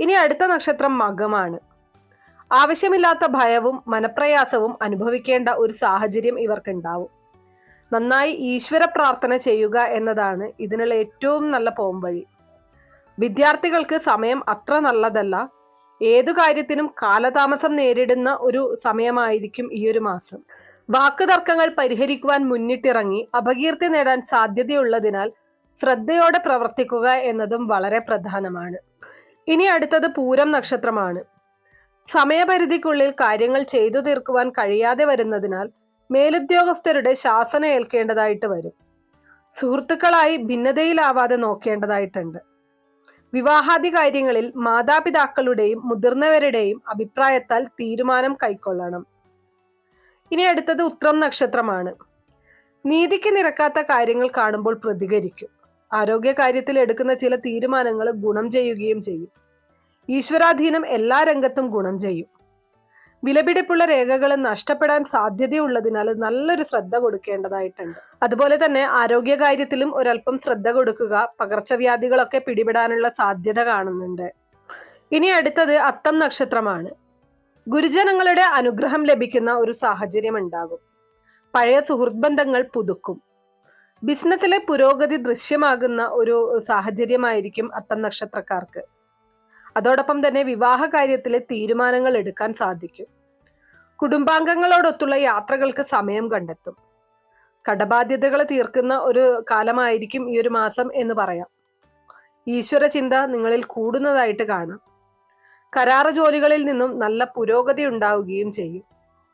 ഇനി അടുത്ത നക്ഷത്രം മകമാണ്. ആവശ്യമില്ലാത്ത ഭയവും മനപ്രയാസവും അനുഭവിക്കേണ്ട ഒരു സാഹചര്യം ഇവർക്കുണ്ടാവും. നന്നായി ഈശ്വര പ്രാർത്ഥന ചെയ്യുക എന്നതാണ് ഇതിനുള്ള ഏറ്റവും നല്ല പോംവഴി. വിദ്യാർത്ഥികൾക്ക് സമയം അത്ര നല്ലതല്ല. ഏതു കാര്യത്തിനും കാലതാമസം നേരിടുന്ന ഒരു സമയമായിരിക്കും ഈ ഒരു മാസം. വാക്കുതർക്കങ്ങൾ പരിഹരിക്കുവാൻ മുന്നിട്ടിറങ്ങി അപകീർത്തി നേടാൻ സാധ്യതയുള്ളതിനാൽ ശ്രദ്ധയോടെ പ്രവർത്തിക്കുക എന്നതും വളരെ പ്രധാനമാണ്. ഇനി അടുത്തത് പൂരം നക്ഷത്രമാണ്. സമയപരിധിക്കുള്ളിൽ കാര്യങ്ങൾ ചെയ്തു തീർക്കുവാൻ കഴിയാതെ വരുന്നതിനാൽ മേലുദ്യോഗസ്ഥരുടെ ശാസന ഏൽക്കേണ്ടതായിട്ട് വരും. സുഹൃത്തുക്കളായി ഭിന്നതയിലാവാതെ നോക്കേണ്ടതായിട്ടുണ്ട്. വിവാഹാദി കാര്യങ്ങളിൽ മാതാപിതാക്കളുടെയും മുതിർന്നവരുടെയും അഭിപ്രായത്താൽ തീരുമാനം കൈക്കൊള്ളണം. ഇനി അടുത്തത് ഉത്രം നക്ഷത്രമാണ്. നീതിക്ക് നിരക്കാത്ത കാര്യങ്ങൾ കാണുമ്പോൾ പ്രതികരിക്കും. ആരോഗ്യ കാര്യത്തിൽ എടുക്കുന്ന ചില തീരുമാനങ്ങൾ ഗുണം ചെയ്യുകയും ചെയ്യും. ഈശ്വരാധീനം എല്ലാ രംഗത്തും ഗുണം ചെയ്യും. വിലപിടിപ്പുള്ള രേഖകൾ നഷ്ടപ്പെടാൻ സാധ്യതയുള്ളതിനാൽ നല്ലൊരു ശ്രദ്ധ കൊടുക്കേണ്ടതായിട്ടുണ്ട്. അതുപോലെ തന്നെ ആരോഗ്യ കാര്യത്തിലും ഒരല്പം ശ്രദ്ധ കൊടുക്കുക. പകർച്ചവ്യാധികളൊക്കെ പിടിപെടാനുള്ള സാധ്യത കാണുന്നുണ്ട്. ഇനി അടുത്തത് അത്തം നക്ഷത്രമാണ്. ഗുരുജനങ്ങളുടെ അനുഗ്രഹം ലഭിക്കുന്ന ഒരു സാഹചര്യം ഉണ്ടാകും. പഴയ സുഹൃത്ത് ബന്ധങ്ങൾ പുതുക്കും. ബിസിനസ്സിലെ പുരോഗതി ദൃശ്യമാകുന്ന ഒരു സാഹചര്യമായിരിക്കും അത്തം നക്ഷത്രക്കാർക്ക്. അതോടൊപ്പം തന്നെ വിവാഹ കാര്യത്തിലെ തീരുമാനങ്ങൾ എടുക്കാൻ സാധിക്കും. കുടുംബാംഗങ്ങളോടൊത്തുള്ള യാത്രകൾക്ക് സമയം കണ്ടെത്തും. കടബാധ്യതകൾ തീർക്കുന്ന ഒരു കാലമായിരിക്കും ഈ ഒരു മാസം എന്ന് പറയാം. ഈശ്വര ചിന്ത നിങ്ങളിൽ കൂടുന്നതായിട്ട് കാണാം. കരാറ് ജോലികളിൽ നിന്നും നല്ല പുരോഗതി ഉണ്ടാവുകയും ചെയ്യും.